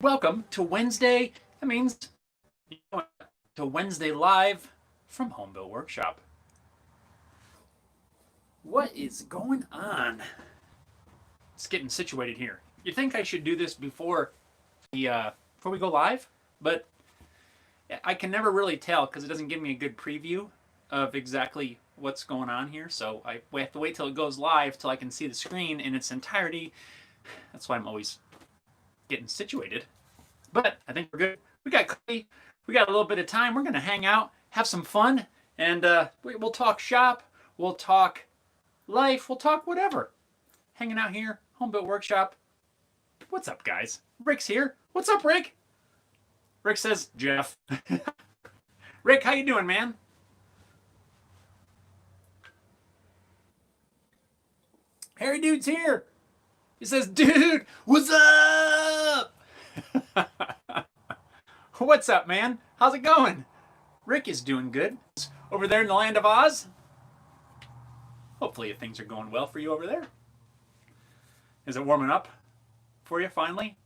Welcome to Wednesday. That means to Wednesday Live from Homebuilt Workshop. What is going on? It's getting situated here. You think I should do this before we go live? But I can never really tell because it doesn't give me a good preview of exactly what's going on here. So I have to wait till it goes live till I can see the screen in its entirety. That's why I'm always getting situated. But I think we're good. We got coffee. We got a little bit of time. We're going to hang out, have some fun, and we'll talk shop. We'll talk life. We'll talk whatever. Hanging out here, Homebuilt Workshop. What's up, guys? Rick's here. What's up, Rick? Rick says, Jeff. Rick, how you doing, man? Harry Dude's here. He says, dude, what's up? What's up, man? How's it going? Rick is doing good. Over there in the land of Oz? Hopefully things are going well for you over there. Is it warming up for you finally?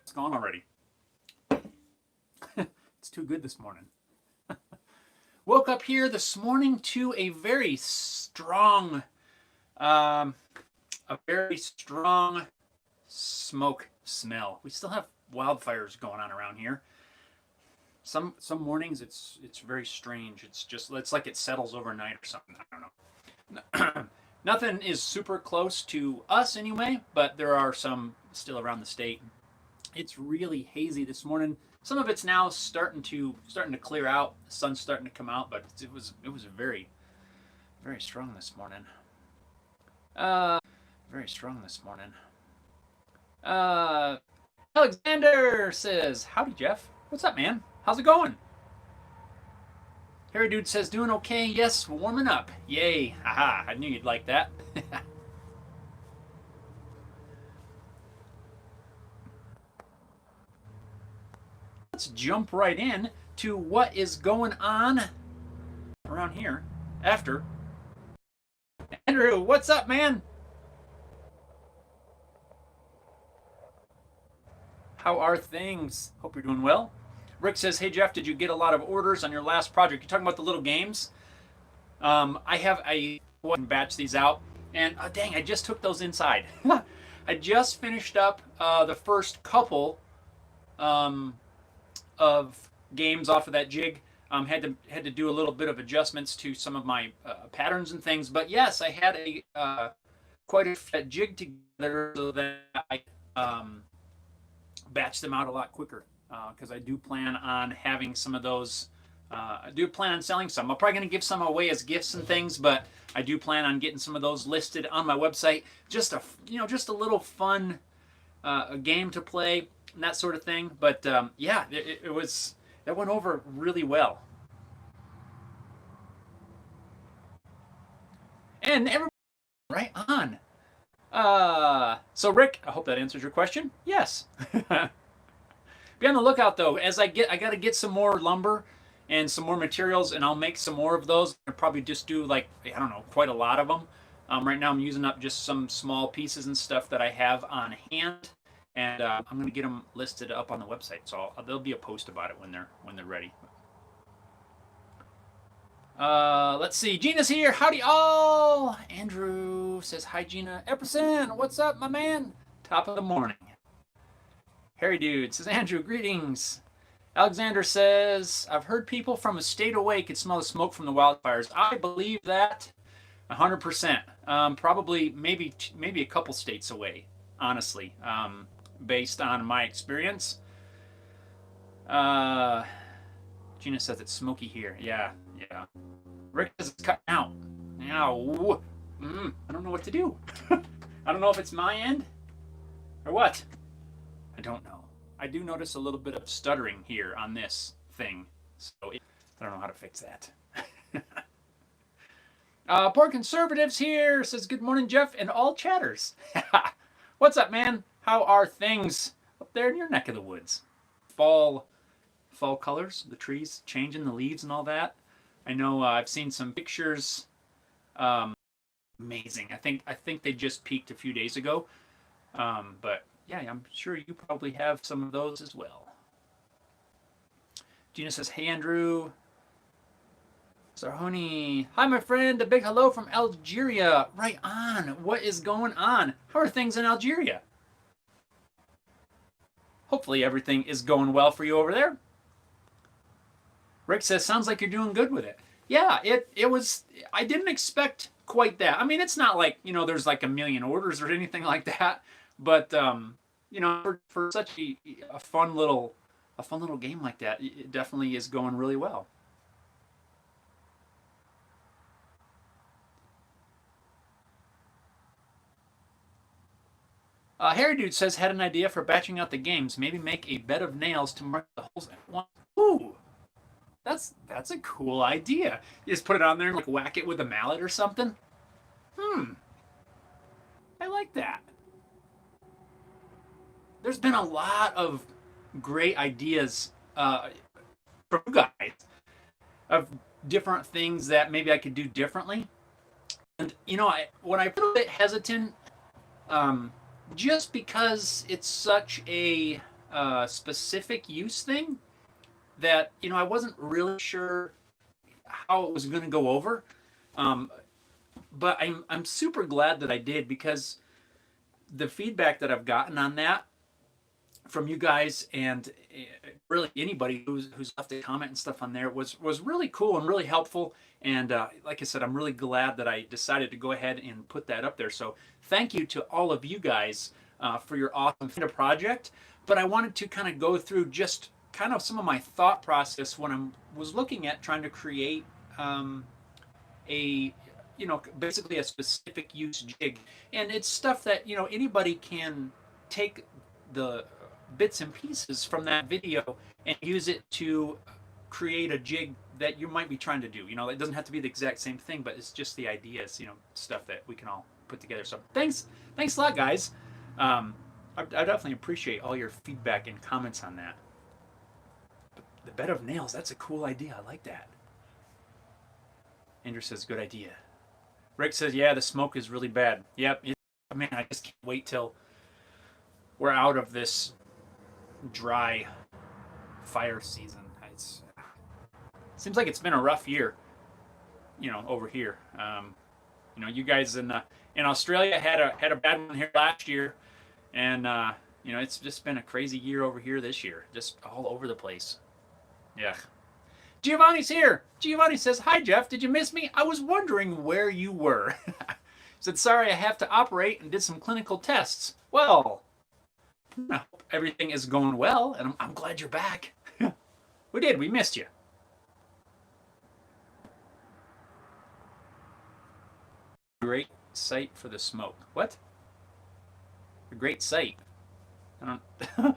It's gone already. It's too good this morning. Woke up here this morning to a very strong smoke smell. We still have wildfires going on around here. Some mornings it's very strange. It's like it settles overnight or something. I don't know. Nothing is super close to us anyway, but there are some still around the state. It's really hazy this morning. Some of it's now starting to clear out. The sun's starting to come out, but it was very strong this morning. Very strong this morning. Alexander says, howdy, Jeff. What's up, man? How's it going? Harry Dude says, doing okay. Yes, warming up. Yay. Haha, I knew you'd like that. Let's jump right in to what is going on around here after. Andrew, what's up, man? How are things? Hope you're doing well. Rick says, hey, Jeff, did you get a lot of orders on your last project? You're talking about the little games? I have a batch these out. And dang, I just took those inside. I just finished up the first couple of games off of that jig. Had to do a little bit of adjustments to some of my patterns and things. But yes, I had quite a jig together so that I batch them out a lot quicker because I do plan on having some of those. I do plan on selling some. I'm probably going to give some away as gifts and things, but I do plan on getting some of those listed on my website. Just a little fun a game to play and that sort of thing. But yeah, that went over really well. And everybody, right on. So Rick, I hope that answers your question. Yes. Be on the lookout though, as I got to get some more lumber and some more materials, and I'll make some more of those. I'll probably just do like, I don't know, quite a lot of them. Right now I'm using up just some small pieces and stuff that I have on hand, and I'm going to get them listed up on the website. So there'll be a post about it when they're ready. Let's see. Gina's here. Howdy all. Andrew says hi, Gina. Epperson, what's up, my man? Top of the morning. Harry Dude says, Andrew, greetings. Alexander says, I've heard people from a state away could smell the smoke from the wildfires. I believe that 100%. Probably maybe a couple states away, honestly, based on my experience. Gina says it's smoky here. Yeah. Rick says it's cutting out. Now, I don't know what to do. I don't know if it's my end or what. I don't know. I do notice a little bit of stuttering here on this thing, so I don't know how to fix that. Poor Conservatives here says, good morning, Jeff, and all chatters. What's up, man? How are things up there in your neck of the woods? Fall colors, the trees changing, the leaves and all that. I know I've seen some pictures. Amazing. I think they just peaked a few days ago. But yeah, I'm sure you probably have some of those as well. Gina says, hey, Andrew. Sarhoni, hi, my friend. A big hello from Algeria. Right on. What is going on? How are things in Algeria? Hopefully everything is going well for you over there. Rick says, sounds like you're doing good with it. Yeah, it was, I didn't expect quite that. I mean, it's not like, there's like a million orders or anything like that, but, for such a fun little game like that, it definitely is going really well. Harry Dude says, had an idea for batching out the games. Maybe make a bed of nails to mark the holes at once. Ooh, that's a cool idea. You just put it on there and like whack it with a mallet or something. I like that. There's been a lot of great ideas from you guys of different things that maybe I could do differently. And when I feel a bit hesitant, just because it's such a specific use thing that I wasn't really sure how it was going to go over. But I'm super glad that I did, because the feedback that I've gotten on that from you guys, and really anybody who's left a comment and stuff on there, was really cool and really helpful. And like I said, I'm really glad that I decided to go ahead and put that up there. So thank you to all of you guys for your awesome project. But I wanted to kind of go through just kind of some of my thought process when I was looking at trying to create a basically a specific use jig. And it's stuff that anybody can take the bits and pieces from that video and use it to create a jig that you might be trying to do. It doesn't have to be the exact same thing, but it's just the ideas, stuff that we can all put together. So thanks a lot, guys. I definitely appreciate all your feedback and comments on that. But the bed of nails, that's a cool idea. I like that. Andrew says, good idea. Rick says, yeah, the smoke is really bad. Yep. Man, I just can't wait till we're out of this dry fire season. It seems like it's been a rough year, over here. You guys in Australia had a bad one here last year, and it's just been a crazy year over here this year, just all over the place. Yeah. Giovanni's here. Giovanni says, hi, Jeff. Did you miss me? I was wondering where you were. Said, sorry, I have to operate and did some clinical tests. Well, I hope everything is going well, and I'm glad you're back. We missed you. Great site for the smoke. What? A great site. I don't...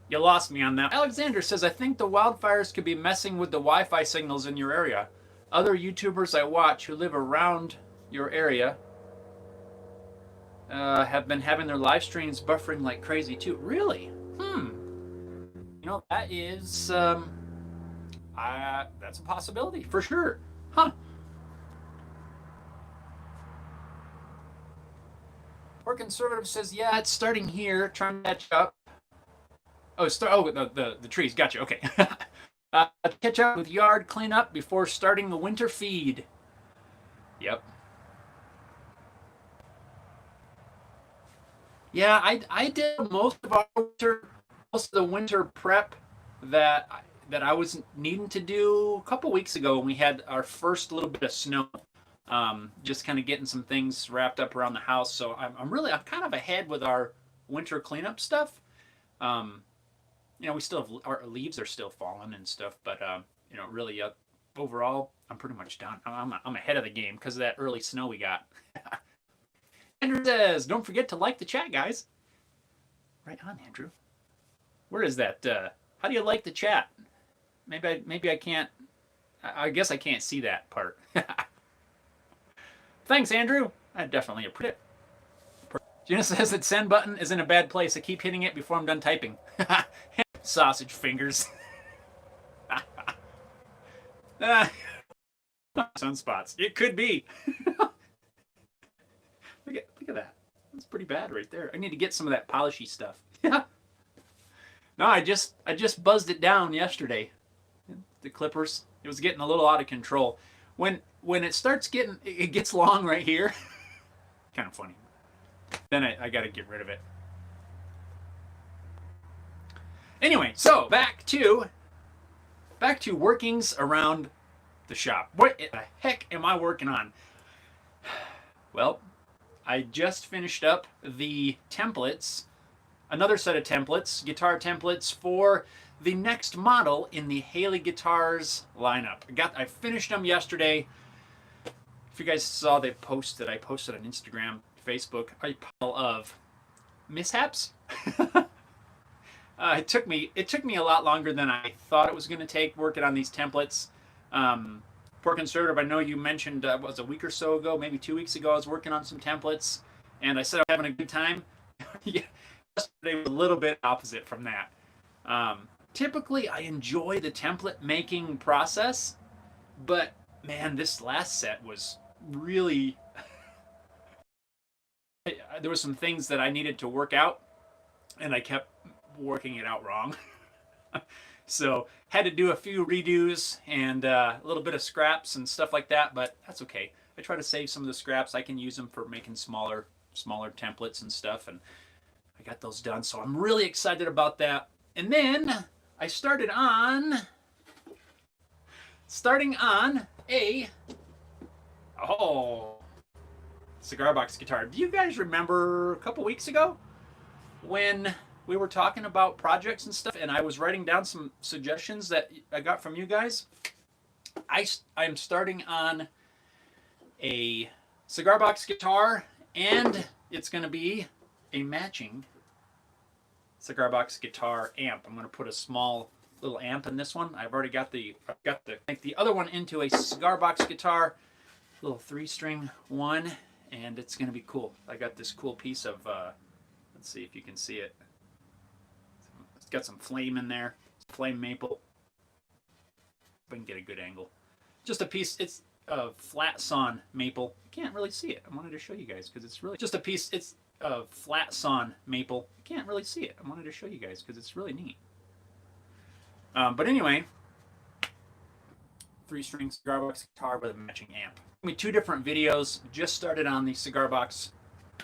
You lost me on that. Alexander says, I think the wildfires could be messing with the Wi-Fi signals in your area. Other YouTubers I watch who live around your area have been having their live streams buffering like crazy too. Really? That is that's a possibility for sure. Huh. Poor Conservative says, yeah, it's starting here, trying to catch up. Oh, the trees. Gotcha. Okay. Catch up with yard cleanup before starting the winter feed. Yep. Yeah, I did most of the winter prep that I was needing to do a couple weeks ago when we had our first little bit of snow. Just kind of getting some things wrapped up around the house. So I'm kind of ahead with our winter cleanup stuff. We still have our leaves are still falling and stuff, but really overall, I'm pretty much done. I'm ahead of the game because of that early snow we got. Andrew says, don't forget to like the chat, guys. Right on, Andrew. Where is that? How do you like the chat? Maybe I can't. I guess I can't see that part. Thanks, Andrew. I definitely appreciate it. Gina says that send button is in a bad place. I keep hitting it before I'm done typing. Sausage fingers. Sunspots. It could be. Look at that. That's pretty bad right there. I need to get some of that polishy stuff. Yeah. No, I just buzzed it down yesterday. The clippers. It was getting a little out of control. When it starts getting, it gets long right here. Kind of funny. Then I got to get rid of it. Anyway, so back to workings around the shop. What the heck am I working on? Well, I just finished up the templates, another set of templates, guitar templates for the next model in the Haley Guitars lineup. I finished them yesterday. If you guys saw the post that I posted on Instagram, Facebook, a pile of mishaps. It took me a lot longer than I thought it was going to take working on these templates. For Conservative, I know you mentioned was a week or so ago, maybe 2 weeks ago, I was working on some templates, and I said I'm having a good time. Yeah, yesterday was a little bit opposite from that. Typically, I enjoy the template making process, but man, this last set was really. There were some things that I needed to work out, and I kept working it out wrong. So had to do a few redos and a little bit of scraps and stuff like that, but that's okay. I try to save some of the scraps. I can use them for making smaller templates and stuff, and I got those done. So I'm really excited about that. And then I starting on a Cigar Box Guitar. Do you guys remember a couple weeks ago when we were talking about projects and stuff, and I was writing down some suggestions that I got from you guys? I'm starting on a Cigar Box Guitar, and it's going to be a matching Cigar Box Guitar amp. I'm going to put a small little amp in this one. I've got the make the other one into a Cigar Box Guitar, little 3-string one, and it's going to be cool. I got this cool piece of let's see if you can see it. It's got some flame in there, flame maple. If I can get a good angle. Just a piece. It's a flat sawn maple. You can't really see it. I wanted to show you guys because it's really just a piece. It's a flat sawn maple. You can't really see it. I wanted to show you guys because it's really neat. But anyway, 3-string Cigar Box Guitar with a matching amp. I mean, 2 different videos. Just started on the Cigar Box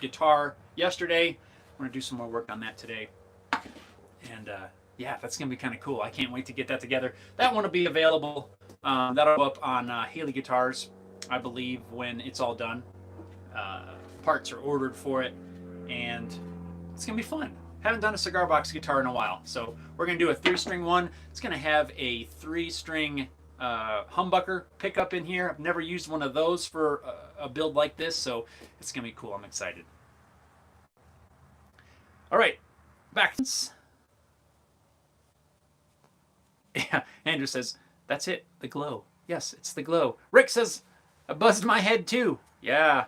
Guitar yesterday. I'm going to do some more work on that today. And yeah, that's going to be kind of cool. I can't wait to get that together. That one will be available. That'll go up on Haley Guitars, I believe, when it's all done. Parts are ordered for it, and it's going to be fun. Haven't done a Cigar Box Guitar in a while, so we're going to do a 3-string one. It's going to have a 3-string humbucker pickup in here. I've never used one of those for a build like this, so it's going to be cool. I'm excited. All right, back. Yeah, Andrew says, that's it, the glow. Yes, it's the glow. Rick says, I buzzed my head too. Yeah,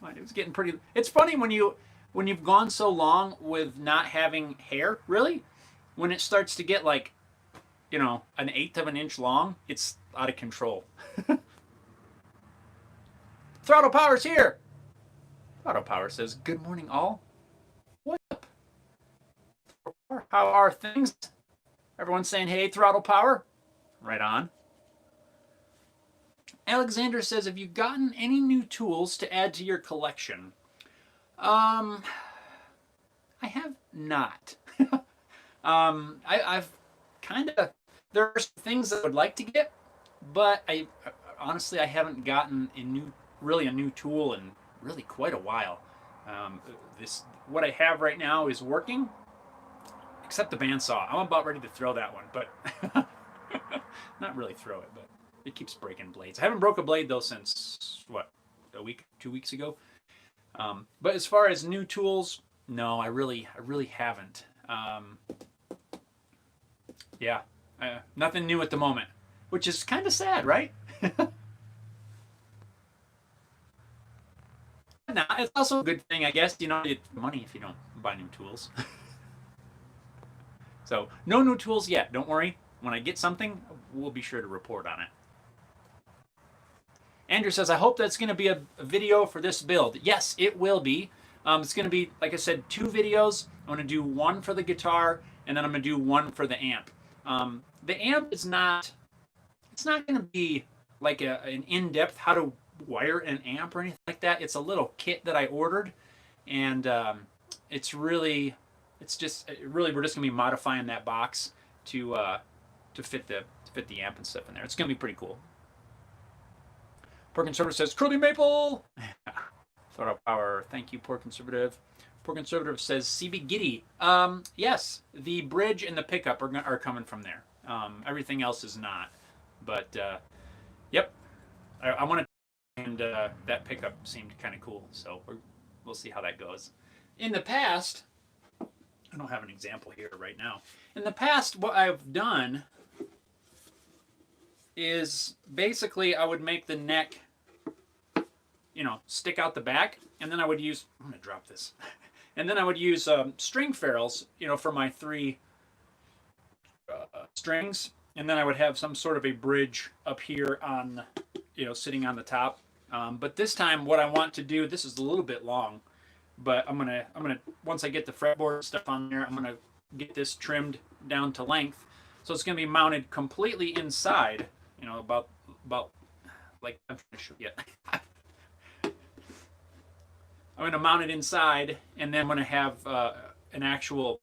it was getting pretty. It's funny when you've gone so long with not having hair, really, when it starts to get like, you know, 1/8 of an inch long, it's out of control. Throttle Power's here. Throttle Power says, good morning all. What up? How are things? Everyone's saying, hey, Throttle Power. Right on. Alexander says, have you gotten any new tools to add to your collection? I have not. I've kind of, there are some things that I would like to get, but honestly, I haven't gotten a new tool in really quite a while. What I have right now is working, except the bandsaw. I'm about ready to throw that one, but not really throw it, but it keeps breaking blades. I haven't broke a blade though since what, a week, 2 weeks ago. But as far as new tools, no, I really haven't. Yeah, nothing new at the moment, which is kind of sad, right? Nah, it's also a good thing, I guess. You know, you get money if you don't buy new tools. So, no new tools yet. Don't worry. When I get something, we'll be sure to report on it. Andrew says, I hope that's going to be a video for this build. Yes, it will be. It's going to be, like I said, 2 videos. I'm going to do one for the guitar, and then I'm going to do one for the amp. The amp is not, it's not going to be like an in-depth how to wire an amp or anything like that. It's a little kit that I ordered, and it's really, we're just going to be modifying that box to fit the amp and stuff in there. It's going to be pretty cool. Poor Conservative says, Curly Maple! Throw out power. Thank you, Poor Conservative. Poor Conservative says, CB Giddy. Yes, the bridge and the pickup are coming from there. Everything else is not. But, yep. I want to, and that pickup seemed kind of cool. So we'll see how that goes. In the past, I don't have an example here right now. In the past, what I've done is basically I would make the neck, stick out the back, and then I would use, I'm going to drop this, and then I would use string ferrules, for my 3 strings, and then I would have some sort of a bridge up here on, sitting on the top. But this time what I want to do, this is a little bit long, but I'm gonna once I get the fretboard stuff on there, I'm gonna get this trimmed down to length, so it's gonna be mounted completely inside. About like I'm trying to show you. I'm gonna mount it inside, and then I'm gonna have an actual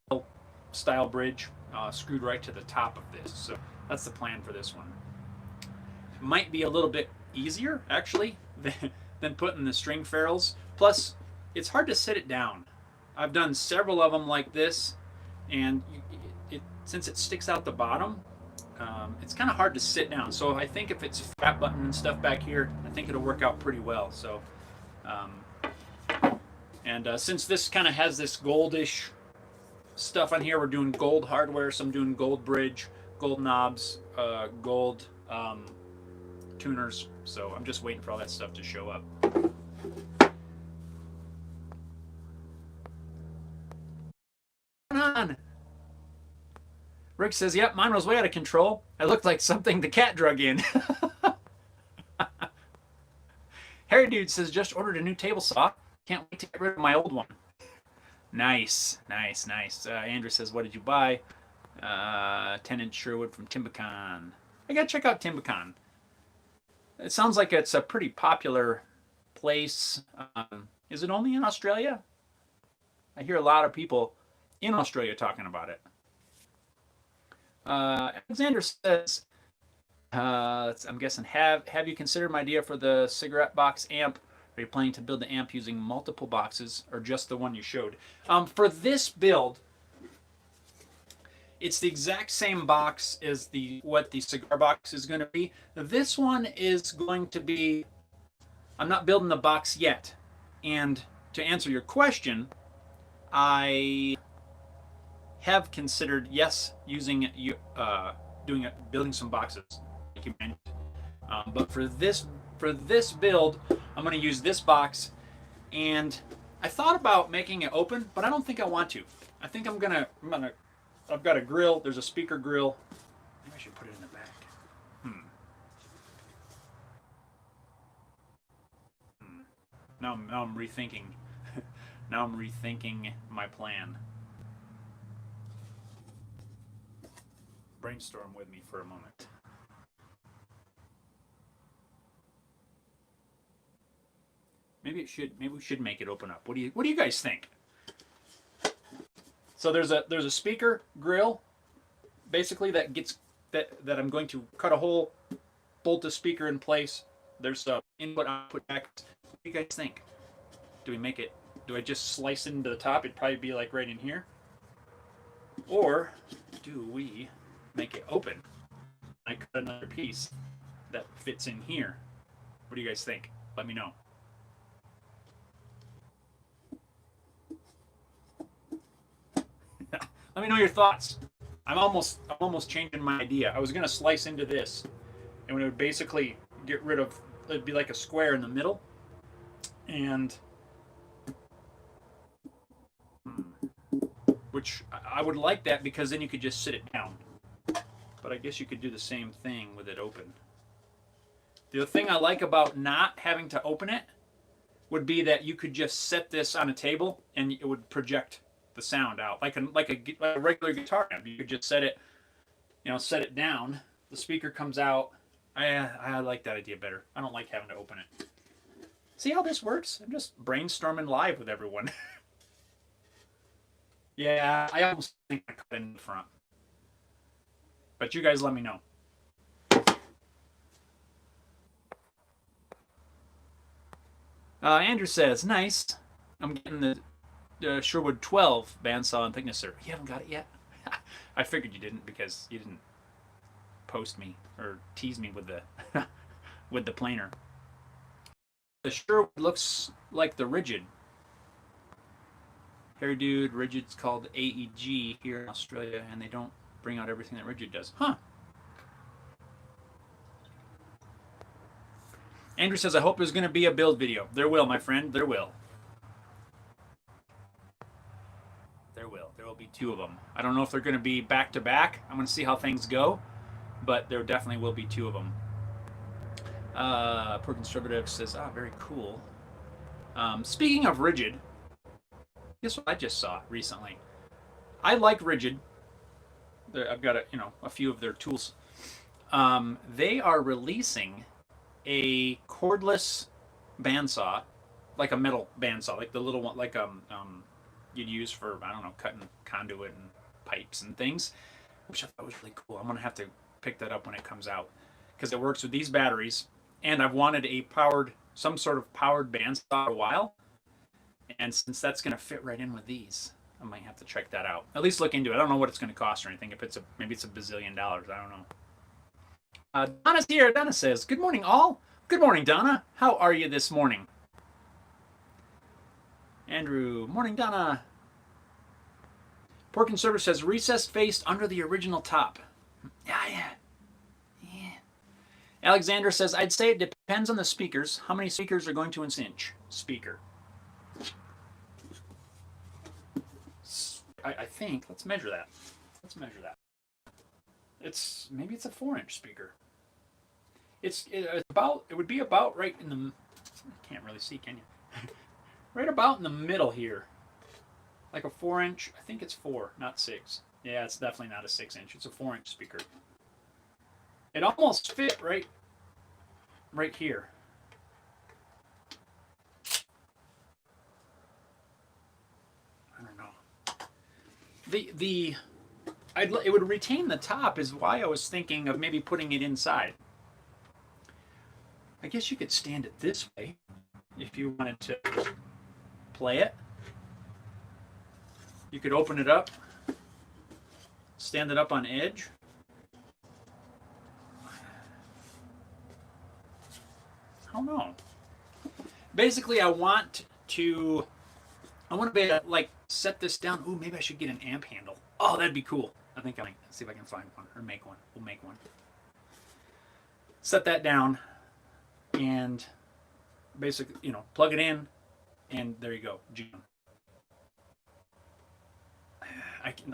style bridge screwed right to the top of this. So that's the plan for this one. It might be a little bit easier actually than putting the string ferrules. Plus, it's hard to sit it down. I've done several of them like this, and since it sticks out the bottom, it's kind of hard to sit down. So I think if it's flat button and stuff back here, I think it'll work out pretty well. So, since this kind of has this goldish stuff on here, we're doing gold hardware, so I'm doing gold bridge, gold knobs, gold tuners. So I'm just waiting for all that stuff to show up. On. Rick says, yep, mine was way out of control. I looked like something the cat drug in. Harry Dude says, just ordered a new table saw. Can't wait to get rid of my old one. Nice, nice, nice. Andrew says, what did you buy? 10-inch Sherwood from Timbicon. I gotta check out Timbicon. It sounds like it's a pretty popular place. Is it only in Australia? I hear a lot of people in Australia talking about it. Alexander says, I'm guessing, have you considered my idea for the cigarette box amp? Are you planning to build the amp using multiple boxes or just the one you showed? For this build, it's the exact same box as what the cigar box is going to be. This one is going to be, I'm not building the box yet. And to answer your question, I have considered, yes, using building some boxes, like you mentioned. But for this build, I'm going to use this box, and I thought about making it open, but I don't think I want to. I think I've got a grill. There's a speaker grill. Maybe I should put it in the back. Now I'm rethinking. Now I'm rethinking my plan. Brainstorm with me for a moment. Maybe we should make it open up. What do you guys think? So there's a speaker grill, basically that I'm going to cut a hole, bolt the speaker in place. There's input output jack. What do you guys think? Do I just slice it into the top? It'd probably be like right in here. Or do we make it open? I cut another piece that fits in here. What do you guys think? Let me know. Let me know your thoughts. I'm almost changing my idea. I was gonna slice into this, and it would basically get rid of. It'd be like a square in the middle, and which I would like that because then you could just sit it down. But I guess you could do the same thing with it open. The thing I like about not having to open it would be that you could just set this on a table and it would project the sound out like a regular guitar amp. You could just set it, set it down. The speaker comes out. I like that idea better. I don't like having to open it. See how this works? I'm just brainstorming live with everyone. Yeah, I almost think I cut in the front. But you guys let me know. Andrew says, nice. I'm getting the Sherwood 12 bandsaw and thickness server. You haven't got it yet? I figured you didn't because you didn't post me or tease me with the with the planer. The Sherwood looks like the Rigid. Harry Dude, Rigid's called AEG here in Australia, and they don't bring out everything that Rigid does. Huh. Andrew says, I hope there's going to be a build video. There will, my friend. There will. There will. There will be 2 of them. I don't know if they're going to be back to back. I'm going to see how things go, but there definitely will be 2 of them. Poor Conservative says, very cool. Speaking of Rigid, guess what I just saw recently? I like Rigid. I've got a few of their tools. They are releasing a cordless bandsaw, like a metal bandsaw, like the little one, like you'd use for, I don't know, cutting conduit and pipes and things, which I thought was really cool. I'm gonna have to pick that up when it comes out because it works with these batteries, and I've wanted some sort of powered bandsaw for a while, and since that's gonna fit right in with these, I might have to check that out. At least look into it. I don't know what it's gonna cost or anything. Maybe it's $1 bazillion. I don't know. Donna's here. Donna says, good morning, all. Good morning, Donna. How are you this morning? Andrew, morning, Donna. Poor Conservative says, recessed face under the original top. Yeah. Alexander says, I'd say it depends on the speakers. How many speakers are going to an inch speaker? I think, let's measure that. Maybe it's a 4-inch speaker. It would be about right in the, you can't really see, can you? Right about in the middle here. Like a 4-inch, I think it's 4, not 6. Yeah, it's definitely not a 6-inch. It's a 4-inch speaker. It almost fit right here. I don't know. It would retain the top is why I was thinking of maybe putting it inside. I guess you could stand it this way if you wanted to play it. You could open it up, stand it up on edge. I don't know. Basically, I want to be able to like set this down. Ooh, maybe I should get an amp handle. Oh, that'd be cool. I think I'll see if I can find one or make one. We'll make one. Set that down and basically, plug it in, and there you go. Jam.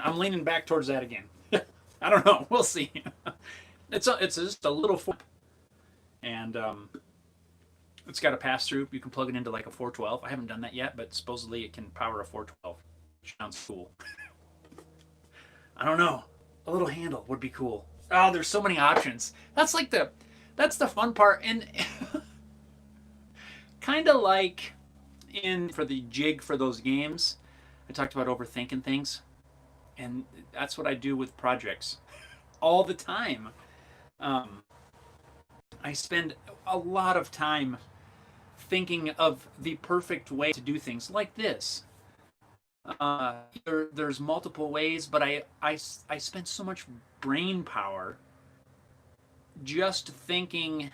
I'm leaning back towards that again. I don't know. We'll see. It's just a little flip, and it's got a pass through. You can plug it into like a 412. I haven't done that yet, but supposedly it can power a 412. Which sounds cool. I don't know. A little handle would be cool. Oh, there's so many options. That's the fun part, and kind of like for the jig for those games, I talked about overthinking things, and that's what I do with projects all the time. I spend a lot of time thinking of the perfect way to do things like this. There's multiple ways, but I spend so much brain power just thinking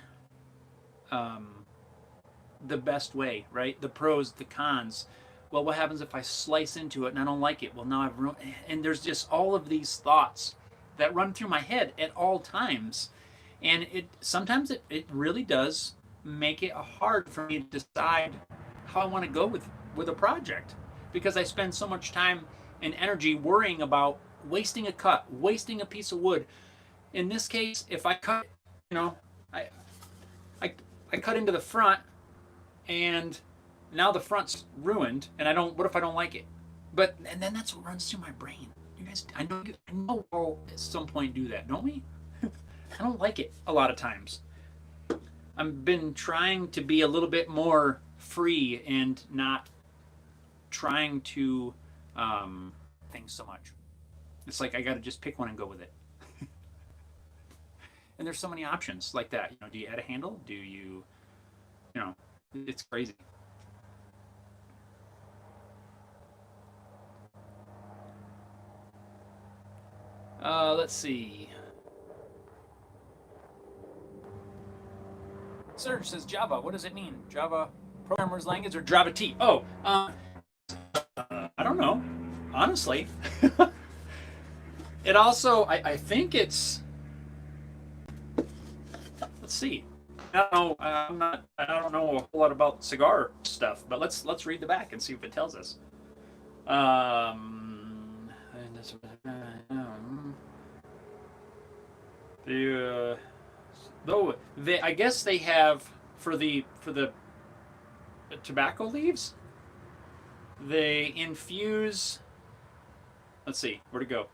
the best way, right? The pros, the cons. Well, what happens if I slice into it and I don't like it? Well, now I've ruined. And there's just all of these thoughts that run through my head at all times, and sometimes it really does make it hard for me to decide how I want to go with a project, because I spend so much time and energy worrying about wasting a cut, wasting a piece of wood. In this case, if I cut, I cut into the front, and now the front's ruined, and I don't. What if I don't like it? But and then that's what runs through my brain. You guys, I know we'll at some point do that, don't we? I don't like it a lot of times. I've been trying to be a little bit more free and not trying to things so much. It's like I got to just pick one and go with it. And there's so many options like that. You know, do you add a handle? Do you, you know, it's crazy. Let's see. Serge says Java. What does it mean? Java programmer's language or Java T? Oh, I don't know. Honestly, it also I think it's. Let's see. I don't know. I don't know a whole lot about cigar stuff, but let's read the back and see if it tells us. Though they, I guess they have for the tobacco leaves. They infuse. Let's see where to go.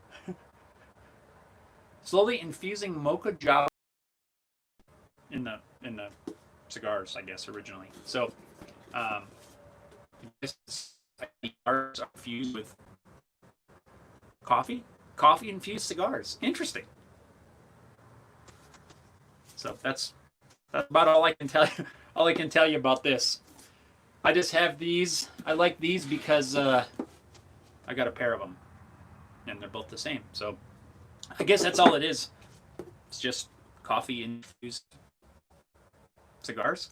Slowly infusing mocha java in the cigars, I guess originally. So, cigars are infused with coffee infused cigars. Interesting. So that's about all I can tell you. All I can tell you about this. I just have these. I like these because I got a pair of them, and they're both the same. So I guess that's all it is. It's just coffee infused cigars.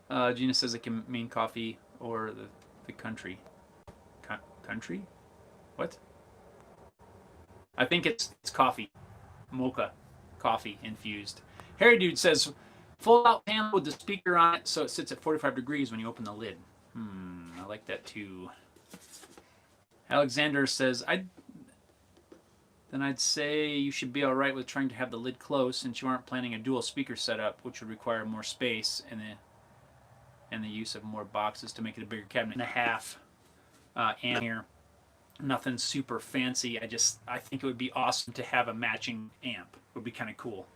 Gina says it can mean coffee or the country. Country? What? I think it's coffee. Mocha. Coffee infused. Harry Dude says, full out panel with the speaker on it so it sits at 45 degrees when you open the lid. I like that too. Alexander says, I'd say you should be alright with trying to have the lid closed since you aren't planning a dual speaker setup, which would require more space and the use of more boxes to make it a bigger cabinet and a half. And here, nothing super fancy. I think it would be awesome to have a matching amp. It would be kind of cool.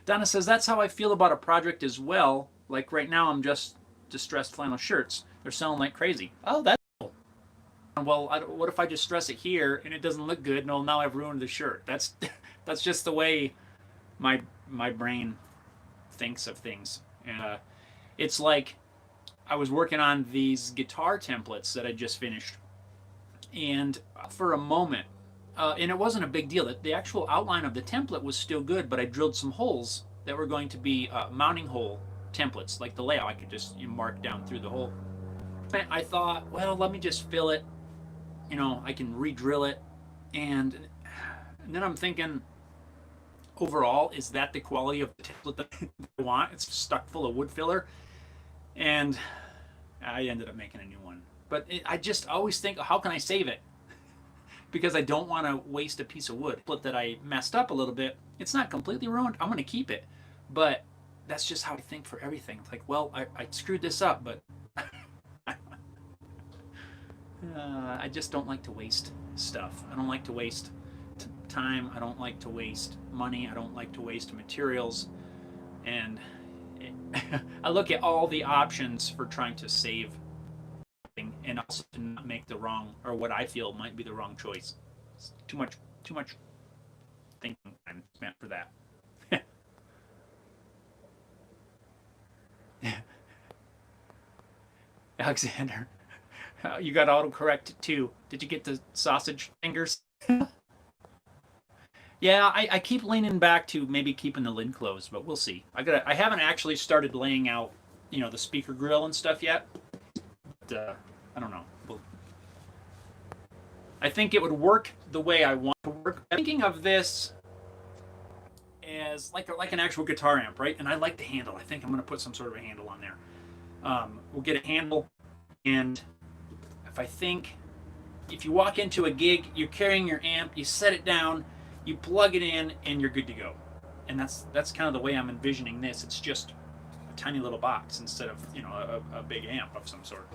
Donna says, that's how I feel about a project as well. Like right now, I'm just distressed flannel shirts. They're selling like crazy. Oh, that's cool. Well, what if I just stress it here and it doesn't look good? No, now I've ruined the shirt. That's just the way my brain thinks of things. And it's like I was working on these guitar templates that I just finished, and for a moment, and it wasn't a big deal. The actual outline of the template was still good, but I drilled some holes that were going to be mounting hole templates, like the layout. I could just mark down through the hole. I thought, well, let me just fill it. I can re-drill it, and then I'm thinking, overall, is that the quality of the template that I want? It's stuck full of wood filler. And I ended up making a new one. But I just always think, how can I save it? Because I don't want to waste a piece of wood. That I messed up a little bit. It's not completely ruined. I'm going to keep it. But that's just how I think for everything. It's like, well, I screwed this up, but I just don't like to waste stuff. I don't like to waste time. I don't like to waste money. I don't like to waste materials. And I look at all the options for trying to save something and also to not make the wrong, or what I feel might be the wrong choice. It's too much thinking time spent for that. Alexander, you got autocorrect too. Did you get the sausage fingers? Yeah, I keep leaning back to maybe keeping the lid closed, but we'll see. I haven't actually started laying out, the speaker grill and stuff yet. But, I don't know. I think it would work the way I want to work. I'm thinking of this as like an actual guitar amp, right? And I like the handle. I think I'm going to put some sort of a handle on there. We'll get a handle, and if I think if you walk into a gig, you're carrying your amp, you set it down, you plug it in, and you're good to go. And that's kind of the way I'm envisioning this. It's just a tiny little box instead of, you know, a big amp of some sort.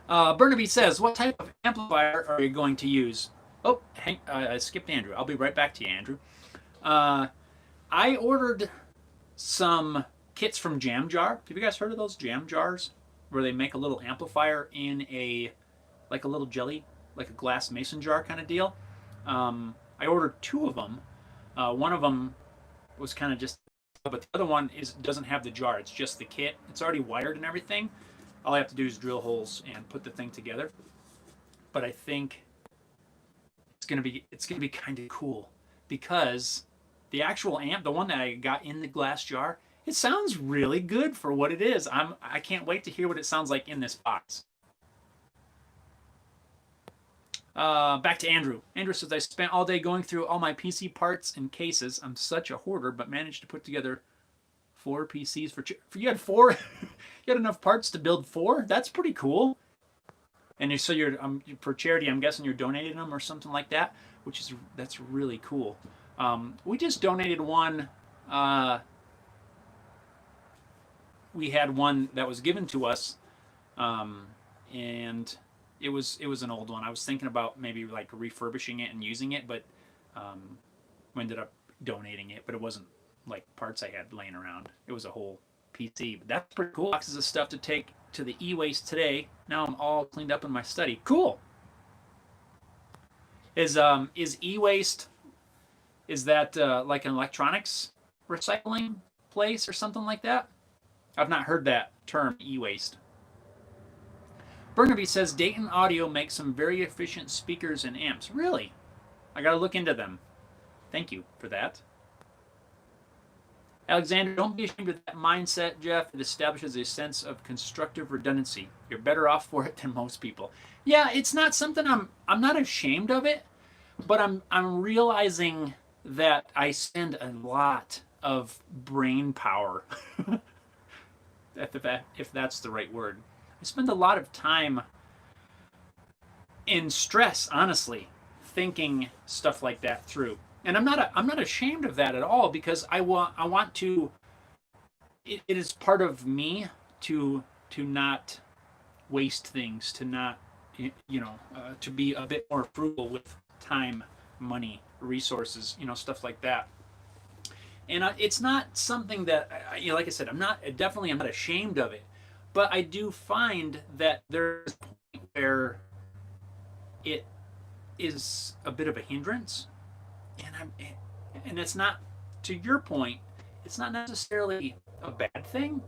Burnaby says, what type of amplifier are you going to use? Oh, I skipped Andrew. I'll be right back to you, Andrew. I ordered some kits from Jam Jar. Have you guys heard of those Jam Jars? Where they make a little amplifier in like a little jelly, like a glass mason jar kind of deal. I ordered 2 of them. One of them was kind of just, but the other one doesn't have the jar. It's just the kit. It's already wired and everything. All I have to do is drill holes and put the thing together. But I think it's gonna be kind of cool because the actual amp, the one that I got in the glass jar, it sounds really good for what it is. I can't wait to hear what it sounds like in this box. Back to Andrew. Andrew says, I spent all day going through all my PC parts and cases. I'm such a hoarder, but managed to put together 4 PCs for you had 4. You had enough parts to build 4. That's pretty cool. And so you're for charity. I'm guessing you're donating them or something like that, that's really cool. We just donated one. We had one that was given to us, and it was an old one. I was thinking about maybe like refurbishing it and using it, but we ended up donating it. But it wasn't like parts I had laying around. It was a whole PC. But that's pretty cool. Boxes of stuff to take to the e-waste today. Now I'm all cleaned up in my study. Cool. Is e-waste, is that like an electronics recycling place or something like that? I've not heard that term, e-waste. Burnaby says Dayton Audio makes some very efficient speakers and amps. Really? I got to look into them. Thank you for that. Alexander, don't be ashamed of that mindset, Jeff. It establishes a sense of constructive redundancy. You're better off for it than most people. Yeah, it's not something I'm not ashamed of it, but I'm realizing that I spend a lot of brain power, if that's the right word. I spend a lot of time in stress, honestly, thinking stuff like that through. And I'm not ashamed of that at all, because I want to. It is part of me to not waste things, to not, to be a bit more frugal with time, money, resources, stuff like that. And it's not something that, like I said, I'm not ashamed of it, but I do find that there's a point where it is a bit of a hindrance. And it's not, to your point, it's not necessarily a bad thing.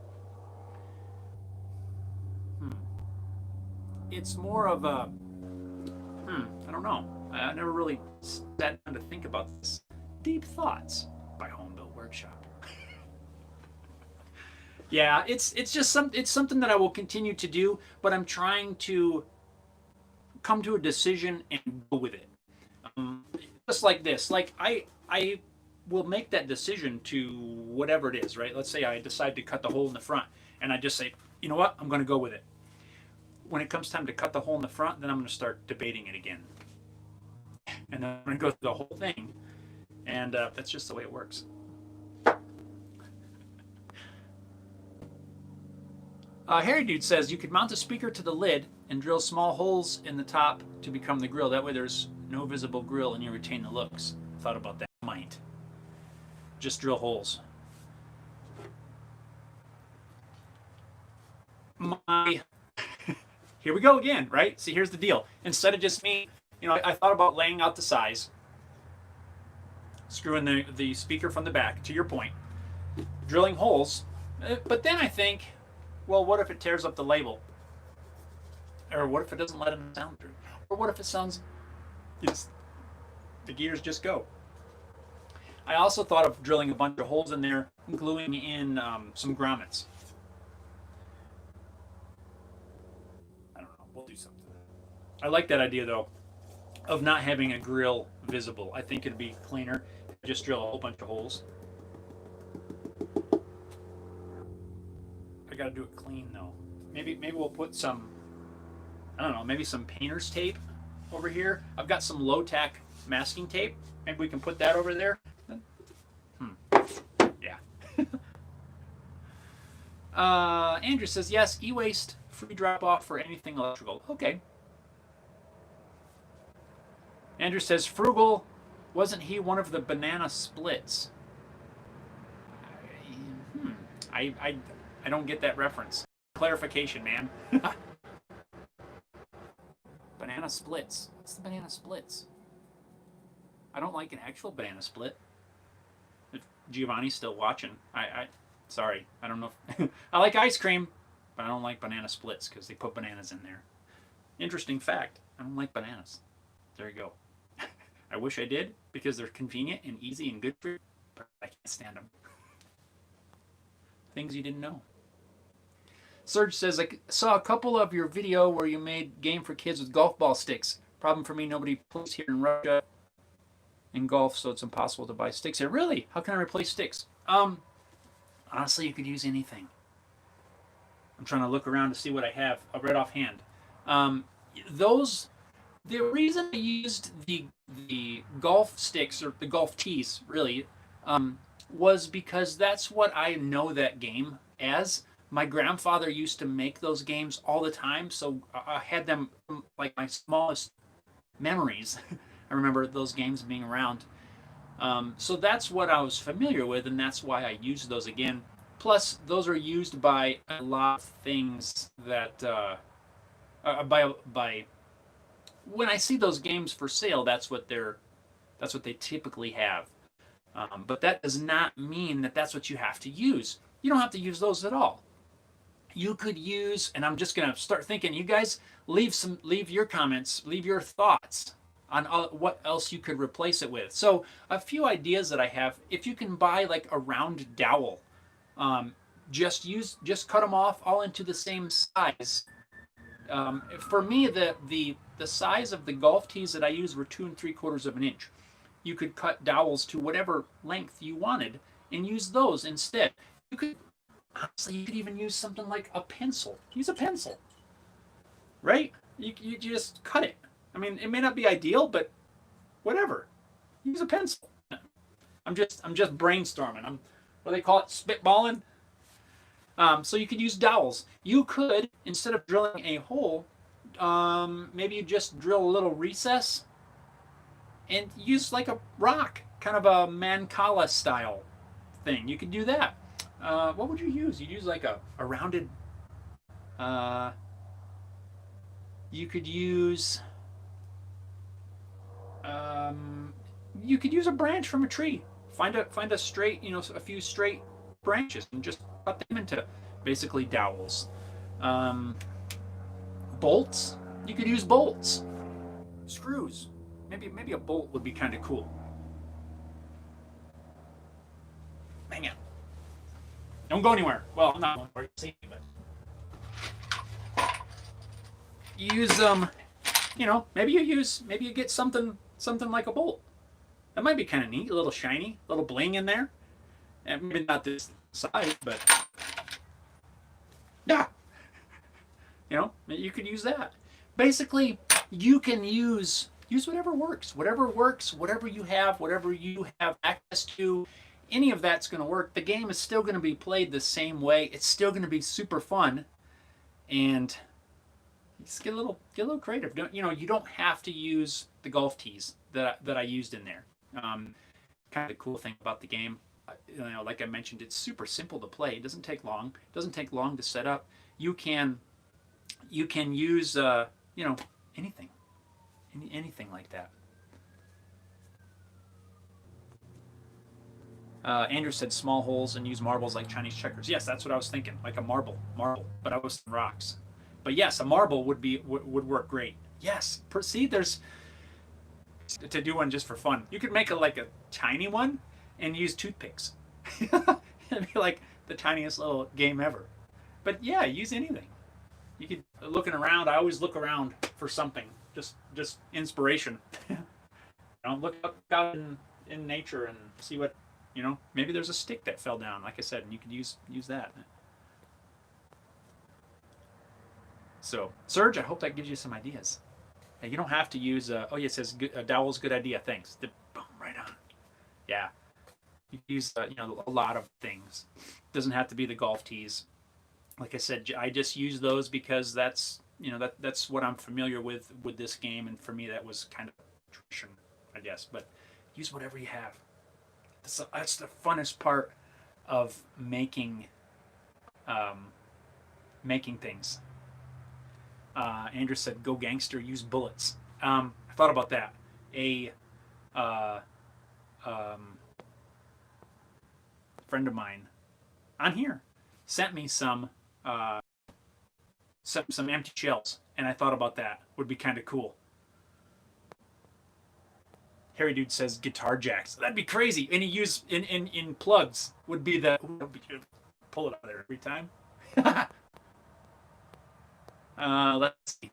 It's more of a, I don't know. I never really sat down to think about this. Deep Thoughts by Homebuilt Workshop. Yeah, it's something that I will continue to do, but I'm trying to come to a decision and go with it. Just like this, like I will make that decision to whatever it is, right? Let's say I decide to cut the hole in the front, and I just say, you know what, I'm going to go with it. When it comes time to cut the hole in the front, then I'm going to start debating it again, and then I'm going to go through the whole thing, and that's just the way it works. Harry Dude says you could mount a speaker to the lid and drill small holes in the top to become the grill. That way there's no visible grill and you retain the looks. Thought about that. Might. Just drill holes. Here we go again, right? See, here's the deal. Instead of just me, I thought about laying out the size, screwing the speaker from the back, to your point, drilling holes, but then I think, well, what if it tears up the label? Or what if it doesn't let it sound through? Or what if it sounds, the gears just go? I also thought of drilling a bunch of holes in there, gluing in some grommets. I don't know, we'll do something. I like that idea, though, of not having a grill visible. I think it'd be cleaner if I just drill a whole bunch of holes. I gotta do it clean, though. Maybe we'll put some, I don't know, maybe some painter's tape over here. I've got some low-tack masking tape. Maybe we can put that over there. Yeah. Andrew says, yes, e-waste, free drop-off for anything electrical. Okay. Andrew says, Frugal, wasn't he one of the banana splits? I don't get that reference. Clarification, man. Banana splits. What's the banana splits? I don't like an actual banana split. If Giovanni's still watching, sorry, I don't know. I like ice cream, but I don't like banana splits because they put bananas in there. Interesting fact. I don't like bananas. There you go. I wish I did because they're convenient and easy and good for you, but I can't stand them. Things you didn't know. Serge says, I saw a couple of your video where you made game for kids with golf ball sticks. Problem for me, nobody plays here in Russia in golf, so it's impossible to buy sticks here. Really? How can I replace sticks? Honestly, you could use anything. I'm trying to look around to see what I have right offhand. The reason I used the golf sticks, or the golf tees, really, was because that's what I know that game as. My grandfather used to make those games all the time, so I had them like my smallest memories. I remember those games being around. So that's what I was familiar with, and that's why I used those again. Plus, those are used by a lot of things that by when I see those games for sale, that's what they typically have. But that does not mean that that's what you have to use. You don't have to use those at all. You could use, and I'm just gonna start thinking. You guys leave your comments, leave your thoughts on what else you could replace it with. So a few ideas that I have. If you can buy like a round dowel, just cut them off all into the same size. For me, the size of the golf tees that I used were 2 3/4 of an inch. You could cut dowels to whatever length you wanted and use those instead. Honestly, you could even use something like a pencil. Use a pencil, right? You just cut it. I mean, it may not be ideal, but whatever. Use a pencil. I'm just brainstorming. What do they call it? Spitballing. So you could use dowels. You could, instead of drilling a hole, maybe you just drill a little recess and use like a rock, kind of a Mancala style thing. You could do that. What would you use? You'd use like a rounded. You could use. You could use a branch from a tree. Find a straight, a few straight branches and just cut them into basically dowels. Bolts. You could use bolts. Screws. Maybe a bolt would be kind of cool. Hang on. Don't go anywhere. Well, I'm not going where you see me, but use maybe you get something like a bolt. That might be kind of neat, a little shiny, a little bling in there. And maybe not this size, but yeah. You could use that. Basically, you can use whatever works. Whatever you have access to. Any of that's going to work. The game is still going to be played the same way. It's still going to be super fun, and just get a little creative. You don't have to use the golf tees that I used in there. Kind of the cool thing about the game, like I mentioned, it's super simple to play. It doesn't take long. It doesn't take long to set up. You can use anything like that. Andrew said small holes and use marbles like Chinese checkers. Yes, that's what I was thinking, like a marble, but I was rocks. But yes, a marble would work great. Yes, see, there's to do one just for fun. You could make a tiny one and use toothpicks. It'd be like the tiniest little game ever. But yeah, use anything. You could looking around. I always look around for something, just inspiration. Look out in nature and see what. Maybe there's a stick that fell down, like I said, and you could use that. So, Serge, I hope that gives you some ideas. You don't have to use. Oh, yeah, it says a dowel's good idea. Thanks. Boom, right on. Yeah, you can use a lot of things. Doesn't have to be the golf tees. Like I said, I just use those because that's what I'm familiar with this game, and for me that was kind of tradition, I guess. But use whatever you have. That's the funnest part of um, making things. Andrew said, "Go gangster, use bullets." I thought about that. A uh, um, friend of mine on here sent me uh, some empty shells, and I thought about that would be kind of cool. Harry Dude says guitar jacks. That'd be crazy. And he use in plugs would be the pull it out of there every time. Let's see.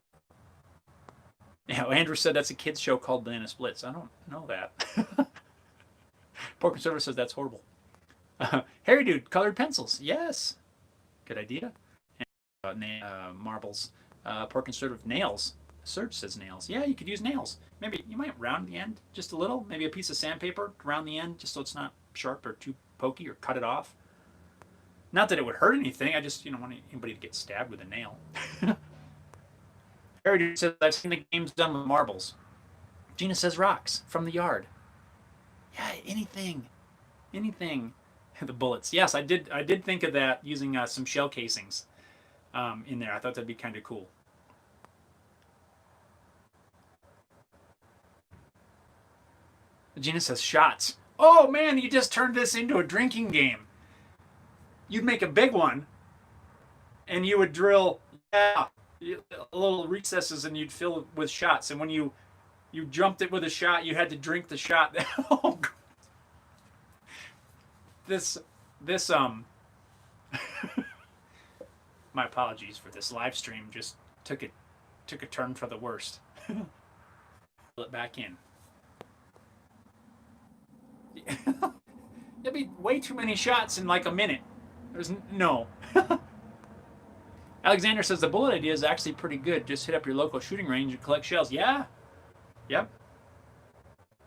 Yeah, Andrew said that's a kids show called Banana Splits. I don't know that. Pork and Server says that's horrible. Harry Dude, colored pencils. Yes. Good idea. Marbles. Pork conservative nails. Serge says nails. Yeah, you could use nails. Maybe you might round the end just a little. Maybe a piece of sandpaper around the end just so it's not sharp or too pokey, or cut it off. Not that it would hurt anything. I just want anybody to get stabbed with a nail. Harry says I've seen the games done with marbles. Gina says rocks from the yard. Yeah, anything. The bullets. Yes, I did think of that, using some shell casings in there. I thought that'd be kind of cool. Gina says shots. Oh man, you just turned this into a drinking game. You'd make a big one, and you would drill little recesses, and you'd fill it with shots. And when you jumped it with a shot, you had to drink the shot. Oh, this my apologies for this live stream. Just took a turn for the worst. Pull it back in. There'd be way too many shots in like a minute. There's no. Alexander says the bullet idea is actually pretty good. Just hit up your local shooting range and collect shells. Yeah. Yep.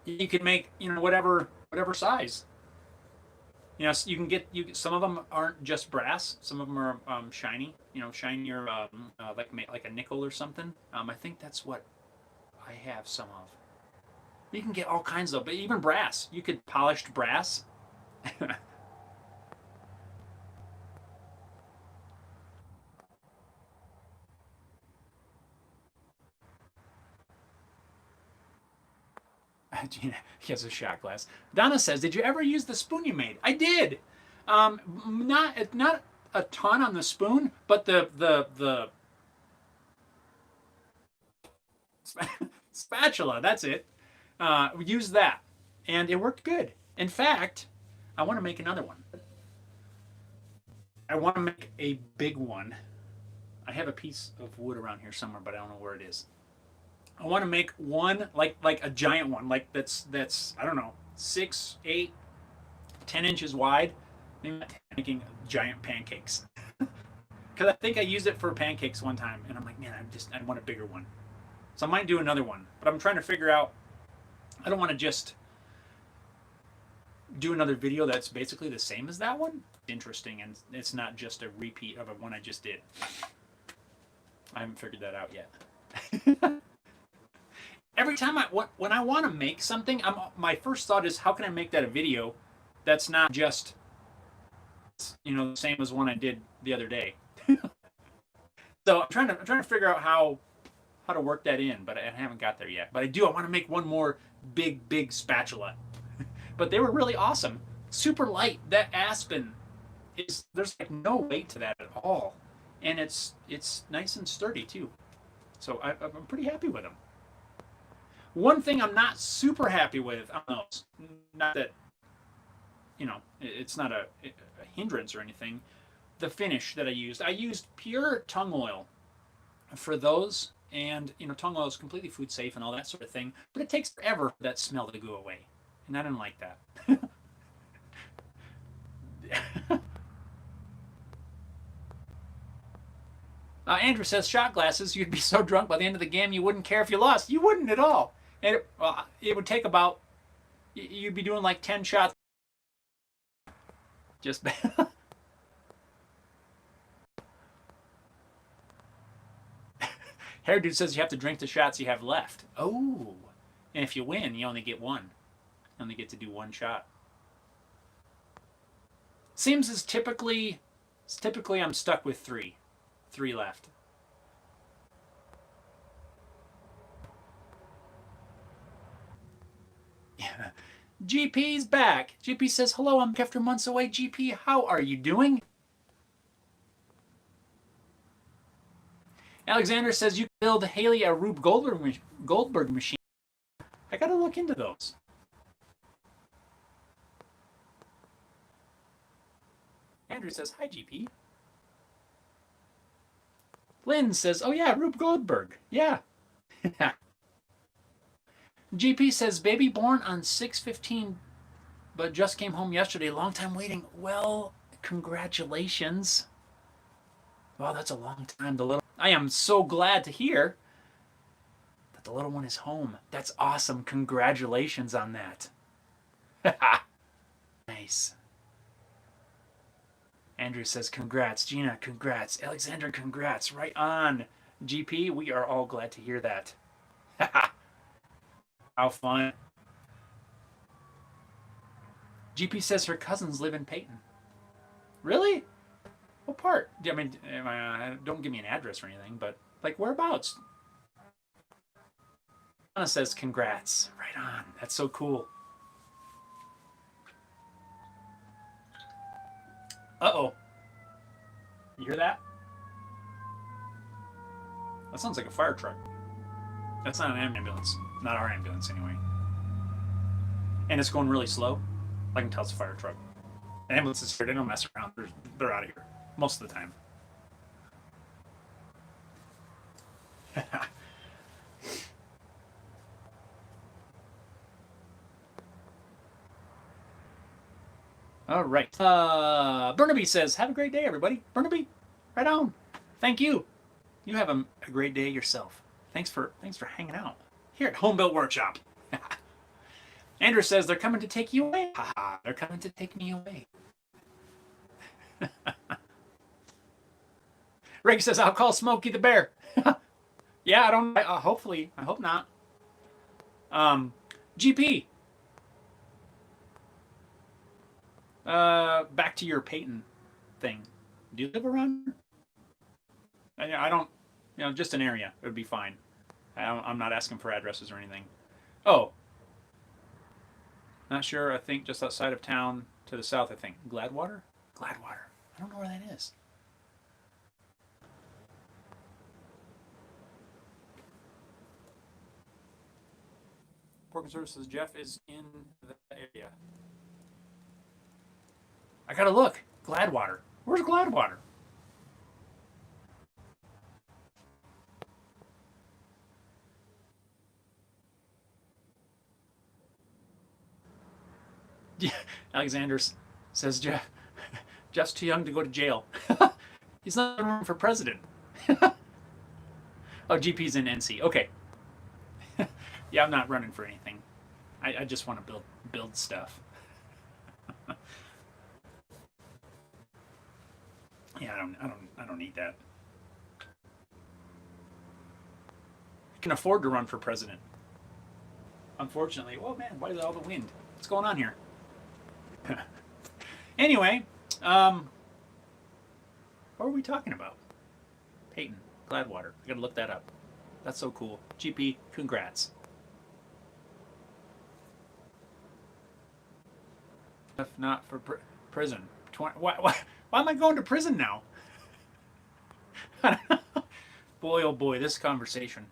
You can make whatever size. You can get some of them aren't just brass. Some of them are shiny. Shinier, like a nickel or something. I think that's what I have some of. You can get all kinds of, but even brass. You could polished brass. Gina, he has a shot glass. Donna says, "Did you ever use the spoon you made?" I did. Not a ton on the spoon, but the spatula. That's it. We used that, and it worked good. In fact, I want to make another one. I want to make a big one. I have a piece of wood around here somewhere, but I don't know where it is. I want to make one like a giant one, like that's I don't know, 6, 8, 10 inches wide. Maybe not making giant pancakes. Because I think I used it for pancakes one time, and I'm like, man, I want a bigger one. So I might do another one, but I'm trying to figure out. I don't want to just do another video that's basically the same as that one. Interesting, and it's not just a repeat of a one I just did. I haven't figured that out yet. Every time when I want to make something, my first thought is, how can I make that a video that's not just the same as one I did the other day. So I'm trying to figure out how to work that in, but I haven't got there yet. But I want to make one more big spatula. But they were really awesome. Super light. That aspen there's like no weight to that at all, and it's nice and sturdy too. So I'm pretty happy with them. One thing I'm not super happy with on those, not that it's not a hindrance or anything, the finish that I used pure tung oil for those, and tung oil is completely food safe and all that sort of thing, but it takes forever for that smell to go away, and I didn't like that. Andrew says shot glasses. You'd be so drunk by the end of the game you wouldn't care if you lost. You wouldn't at all. And it would take about, you'd be doing like 10 shots. Just Hair Dude says you have to drink the shots you have left. Oh, and if you win, you only get one. You only get to do one shot. Seems as typically I'm stuck with three left. Yeah. GP's back. GP says, hello, I'm after months away. GP, how are you doing? Alexander says you can build Haley a Rube Goldberg machine. I gotta look into those. Andrew says, hi, GP. Lynn says, oh yeah, Rube Goldberg. Yeah. GP says, baby born on 6/15, but just came home yesterday. Long time waiting. Well, congratulations. Wow, that's a long time. I am so glad to hear that the little one is home. That's awesome. Congratulations on that. Nice. Andrew says, congrats. Gina, congrats. Alexander, congrats. Right on. GP, we are all glad to hear that. How fun. GP says her cousins live in Peyton. Really? What part? I mean, don't give me an address or anything, but like whereabouts? Anna says, congrats. Right on. That's so cool. Uh-oh. You hear that? That sounds like a fire truck. That's not an ambulance. Not our ambulance, anyway. And it's going really slow. I can tell it's a fire truck. The ambulance is here. They don't mess around. They're out of here. Most of the time. All right. Burnaby says, have a great day, everybody. Burnaby, right on. Thank you. You have a great day yourself. Thanks for hanging out here at Homebuilt Workshop. Andrew says, they're coming to take you away. Haha, they're coming to take me away. Rick says, I'll call Smokey the Bear. Yeah, I don't, hopefully, I hope not. GP. Back to your Peyton thing. Do you live around here? I don't, just an area. It would be fine. I'm not asking for addresses or anything. Oh. Not sure. I think just outside of town to the south, I think. Gladwater? Gladwater. I don't know where that is. Pork and Services Jeff is in that area. I gotta look. Gladwater. Where's Gladwater? Yeah, Alexander says Jeff's too young to go to jail. He's not running for president. Oh, GP's in NC. Okay. Yeah, I'm not running for anything. I just want to build stuff. Yeah, I don't need that. I can afford to run for president. Unfortunately, oh man, why is all the wind? What's going on here? Anyway, what were we talking about? Peyton, Gladwater. I gotta look that up. That's so cool. GP, congrats. If not for prison. Why am I going to prison now? Boy, oh boy, this conversation.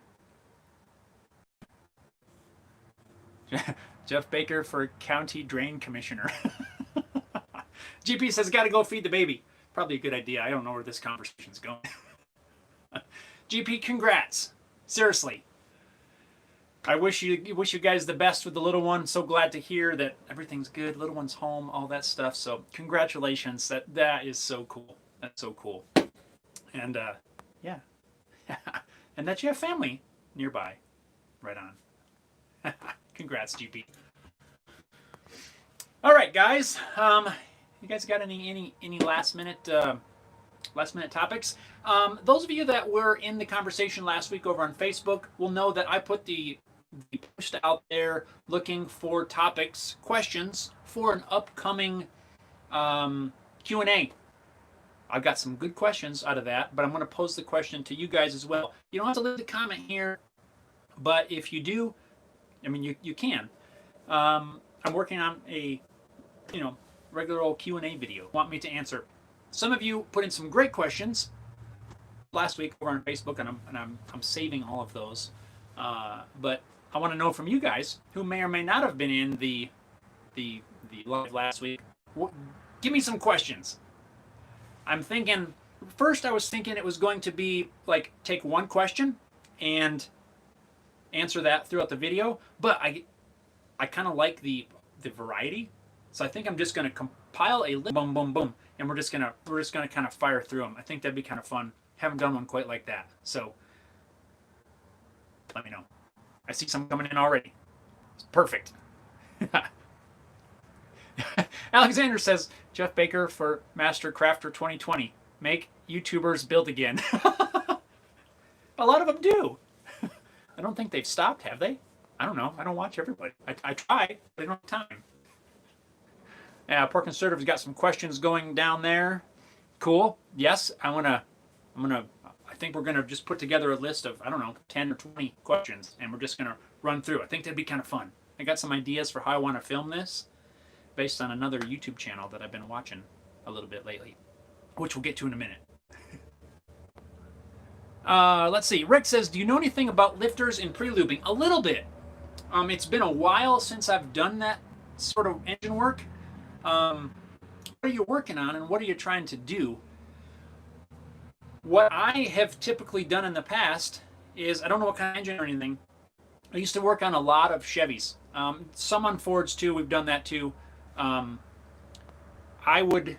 Jeff Baker for County Drain Commissioner. GP says, gotta go feed the baby. Probably a good idea. I don't know where this conversation's going. GP, congrats. Seriously. I wish you guys the best with the little one. So glad to hear that everything's good. Little one's home, all that stuff. So congratulations. That is so cool. That's so cool. And yeah. And that you have family nearby. Right on. Congrats, GP. All right, guys. You guys got any last minute topics? Those of you that were in the conversation last week over on Facebook will know that I put the post out there looking for topics, questions for an upcoming Q&A. I've got some good questions out of that, but I'm going to pose the question to you guys as well. You don't have to leave the comment here, but if you do, I mean, you can. I'm working on a, regular old Q&A video. Want me to answer? Some of you put in some great questions last week over on Facebook, and I'm saving all of those. But I want to know from you guys who may or may not have been in the live last week. Give me some questions. I'm thinking, first I was thinking it was going to be like take one question and answer that throughout the video, but I kind of like the variety, so I think I'm just going to compile a list, boom, boom, boom, and we're just gonna kind of fire through them. I think that'd be kind of fun. Haven't done one quite like that, so let me know. I see some coming in already. It's perfect. Alexander says, Jeff Baker for Master Crafter 2020. Make YouTubers build again. A lot of them do. I don't think they've stopped, have they? I don't know. I don't watch everybody. I try, but I don't have time. Yeah, Poor Conservative's got some questions going down there. Cool. Yes, I think we're gonna just put together a list of, I don't know, 10 or 20 questions, and we're just gonna run through. I think that'd be kind of fun. I got some ideas for how I want to film this, based on another YouTube channel that I've been watching a little bit lately, which we'll get to in a minute. Let's see. Rick says, do you know anything about lifters and pre-lubing? A little bit. It's been a while since I've done that sort of engine work. What are you working on, and what are you trying to do? What I have typically done in the past is, I don't know what kind of engine or anything. I used to work on a lot of Chevys. Some on Fords too. We've done that too. I would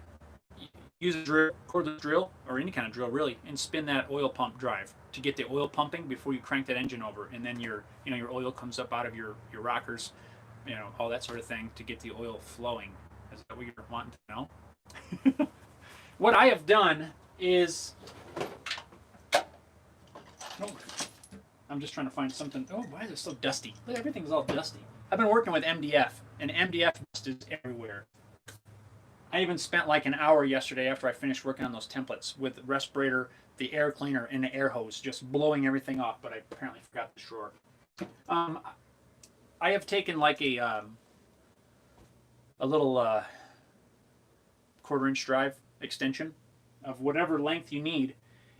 use a cordless drill, or any kind of drill really, and spin that oil pump drive to get the oil pumping before you crank that engine over, and then your oil comes up out of your rockers, all that sort of thing to get the oil flowing. Is that what you're wanting to know? What I have done is, I'm just trying to find something. Oh, why is it so dusty? Look, everything's all dusty. I've been working with MDF, and MDF dust is everywhere. I even spent like an hour yesterday after I finished working on those templates with the respirator, the air cleaner, and the air hose, just blowing everything off, but I apparently forgot the drawer. I have taken like a little 1/4-inch drive extension of whatever length you need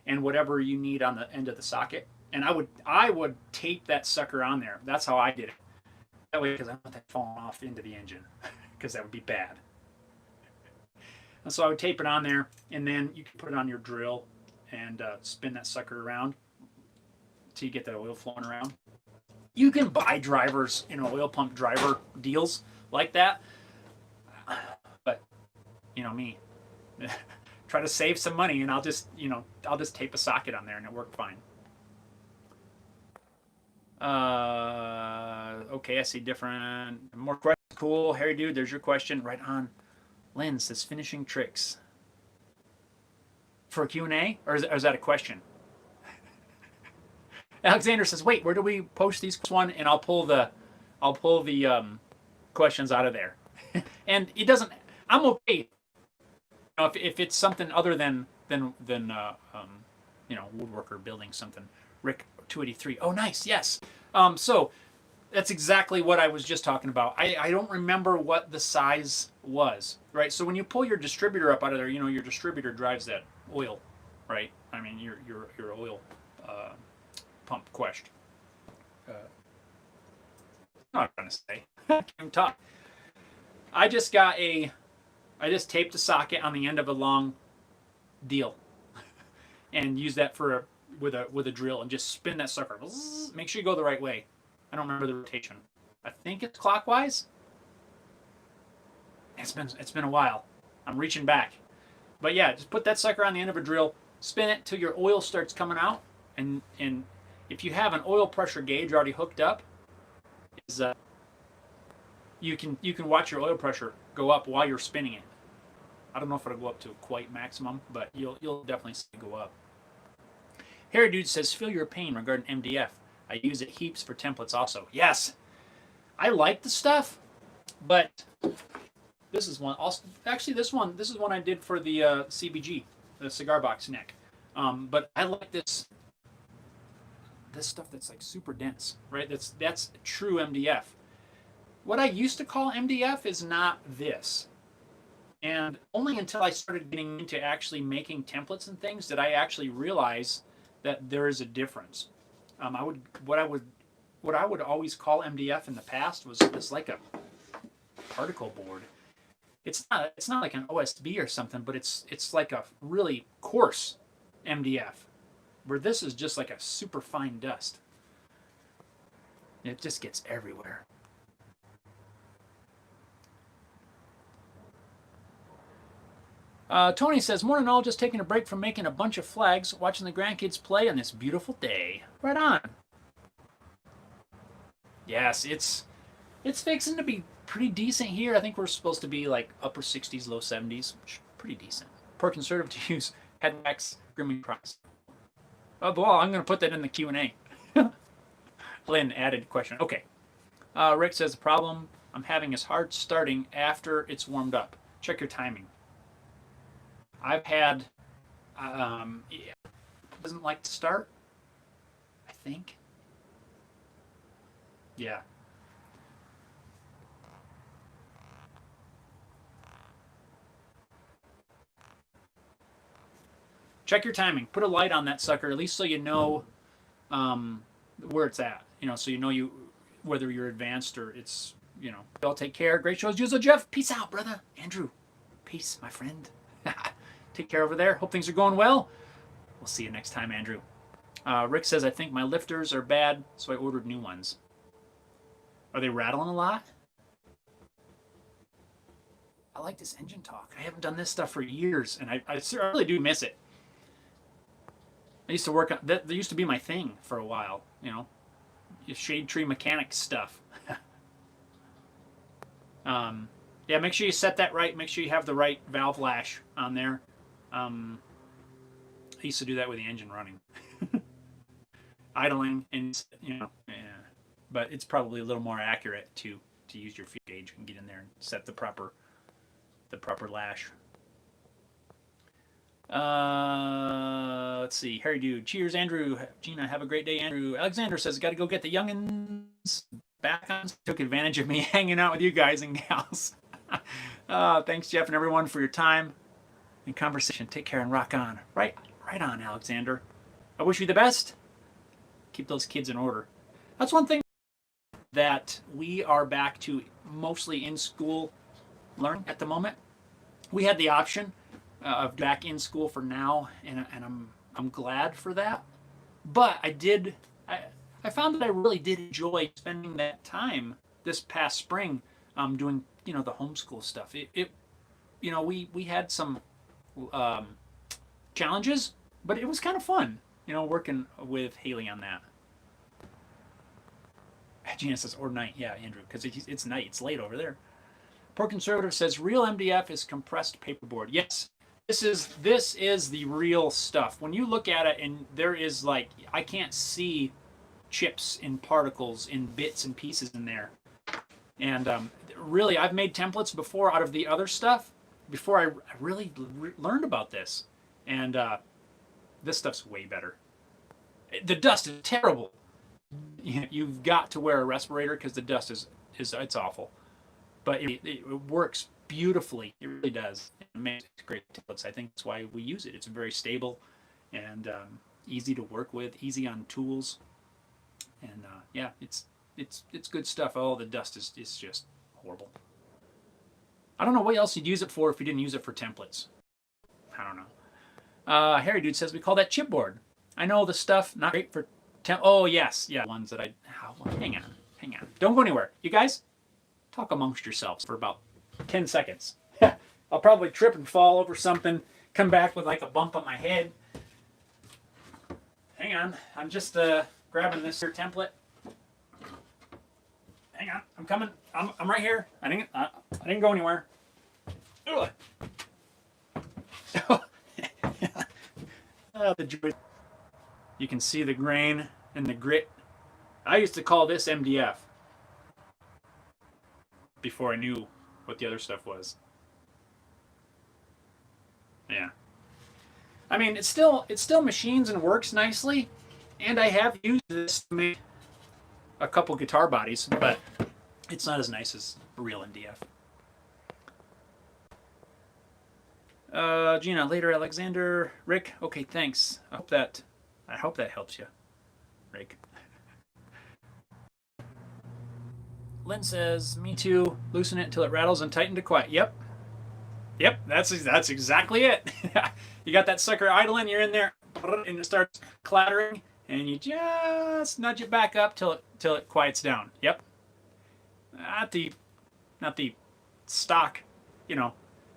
and whatever you need on the end of the socket, and I would tape that sucker on there. That's how I did it. That way, because I don't want that falling off into the engine, because that would be bad. And so I would tape it on there, and then you can put it on your drill and spin that sucker around until you get that oil flowing around. You can buy drivers, oil pump driver deals like that. But, me, try to save some money, and I'll just tape a socket on there, and it worked fine. Okay, I see different, more questions. Cool, Harry Dude, there's your question. Right on. Lynn says, finishing tricks. For a Q&A? Or is that a question? Alexander says, wait, where do we post these? One, and I'll pull the questions out of there. And it doesn't, I'm okay. If it's something other than woodworker building something. Rick 283. Oh, nice. Yes. So that's exactly what I was just talking about. I don't remember what the size was, right? So when you pull your distributor up out of there, your distributor drives that oil, right? I mean, your oil pump quest. I'm not going to say. I'm talking. I just taped a socket on the end of a long deal and use that with a drill and just spin that sucker. Make sure you go the right way. I don't remember the rotation. I think it's clockwise. It's been a while. I'm reaching back. But yeah, just put that sucker on the end of a drill, spin it till your oil starts coming out, And if you have an oil pressure gauge already hooked up, is you can watch your oil pressure go up while you're spinning it. I don't know if it'll go up to quite maximum, but you'll definitely see it go up. Harry Dude says, feel your pain regarding MDF. I use it heaps for templates also. Yes, I like the stuff, but this is one. Also, actually, this is one I did for the CBG, the cigar box neck. But I like this stuff that's like super dense, right? That's true MDF. What I used to call MDF is not this. And only until I started getting into actually making templates and things did I actually realize that there is a difference. What I would always call MDF in the past was this, like a particle board. It's not like an OSB or something, but it's like a really coarse MDF, where this is just like a super fine dust. It just gets everywhere. Tony says, morning all, just taking a break from making a bunch of flags, watching the grandkids play on this beautiful day. Right on. Yes, it's fixing to be pretty decent here. I think we're supposed to be like upper 60s, low 70s. Pretty decent. Per conservative to use head wax, grooming price. Oh, well, I'm going to put that in the Q&A. Lynn added question. Okay. Rick says, the problem I'm having is hard starting after it's warmed up. Check your timing. I've had, doesn't like to start, I think. Yeah. Check your timing. Put a light on that sucker, at least so you know where it's at. So you know whether you're advanced or it's, Y'all take care. Great shows. Juzo Jeff. Peace out, brother. Andrew. Peace, my friend. Take care over there. Hope things are going well. We'll see you next time, Andrew. Rick says, I think my lifters are bad, so I ordered new ones. Are they rattling a lot? I like this engine talk. I haven't done this stuff for years, and I really do miss it. I used to work on that. Used to be my thing for a while, shade tree mechanics stuff. Yeah, make sure you set that right. Make sure you have the right valve lash on there. I used to do that with the engine running. Idling, and yeah. But it's probably a little more accurate to use your feed gauge and get in there and set the proper lash. Let's see. Harry Dude. Cheers, Andrew. Gina, have a great day, Andrew. Alexander says, got to go get the youngins back on. Took advantage of me hanging out with you guys and gals. Thanks, Jeff, and everyone for your time and conversation. Take care and rock on. Right on, Alexander. I wish you the best. Keep those kids in order. That's one thing that we are back to mostly in school learning at the moment. We had the option of back in school for now, and I'm glad for that. But I found that I really did enjoy spending that time this past spring doing the homeschool stuff. We had some challenges, but it was kind of fun, working with Haley on that. Gina says, or night. Yeah, Andrew, because it's night. It's late over there. Poor Conservative says, real MDF is compressed paperboard. Yes, this is the real stuff. When you look at it, and there is I can't see chips and particles and bits and pieces in there. And really, I've made templates before out of the other stuff before I really learned about this. And this stuff's way better. The dust is terrible. You've got to wear a respirator because the dust is it's awful. But it works beautifully. It really does. It makes great templates. I think that's why we use it. It's very stable and easy to work with, easy on tools. And yeah, it's good stuff. Oh, the dust is just horrible. I don't know what else you'd use it for if you didn't use it for templates. I don't know. Harry Dude says we call that chipboard. I know the stuff not great for oh yes, yeah, ones that hang on. Don't go anywhere. You guys, talk amongst yourselves for about 10 seconds. I'll probably trip and fall over something, come back with a bump on my head. Hang on, I'm just grabbing this here template. Hang on, I'm coming. I'm right here. I didn't go anywhere. The joy. You can see the grain and the grit. I used to call this MDF before I knew what the other stuff was. Yeah. I mean, it still machines and works nicely, and I have used this to make a couple guitar bodies, but it's not as nice as real MDF. Gina, later, Alexander, Rick. Okay, thanks. I hope that helps you, Rick. Lynn says, "Me too. Loosen it until it rattles and tighten to quiet." Yep, That's exactly it. You got that sucker idling, you're in there, and it starts clattering, and you just nudge it back up till it quiets down. Yep. Not the stock,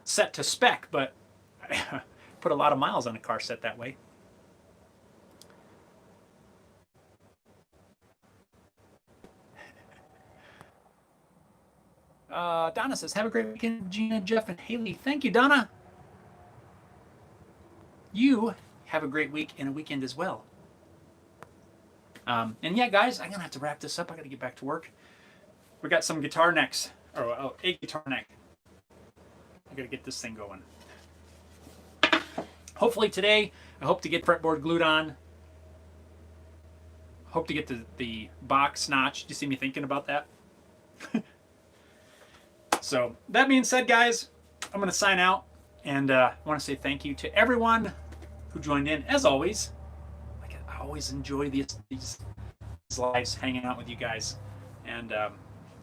set to spec, but I put a lot of miles on a car set that way. Donna says, "Have a great weekend, Gina, Jeff, and Haley." Thank you, Donna. You have a great week and a weekend as well. And yeah, guys, I'm going to have to wrap this up. I got to get back to work. We got some guitar necks, or a guitar neck. I got to get this thing going. Hopefully today, I hope to get fretboard glued on. Hope to get the box notched. Do you see me thinking about that? So that being said, guys, I'm going to sign out, and I want to say thank you to everyone who joined in. As always, I always enjoy these lives, hanging out with you guys, and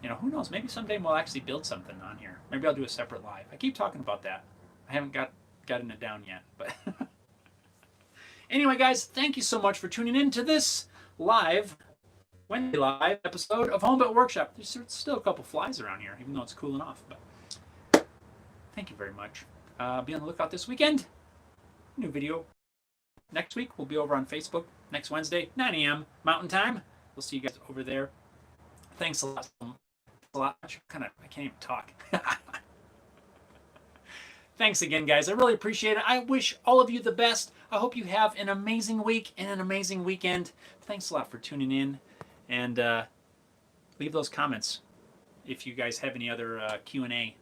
who knows? Maybe someday we'll actually build something on here. Maybe I'll do a separate live. I keep talking about that. I haven't gotten it down yet, but anyway, guys, thank you so much for tuning in to this Wednesday live episode of Home Built Workshop. There's still a couple flies around here, even though it's cooling off. But thank you very much. Be on the lookout this weekend. New video next week. We'll be over on Facebook next Wednesday, 9 a.m. Mountain Time. We'll see you guys over there. Thanks a lot. I can't even talk. Thanks again, guys. I really appreciate it. I wish all of you the best. I hope you have an amazing week and an amazing weekend. Thanks a lot for tuning in. And leave those comments if you guys have any other Q&A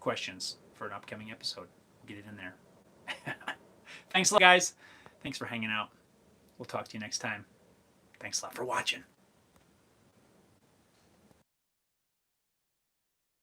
questions for an upcoming episode. We'll get it in there. Thanks a lot, guys. Thanks for hanging out. We'll talk to you next time. Thanks a lot for watching.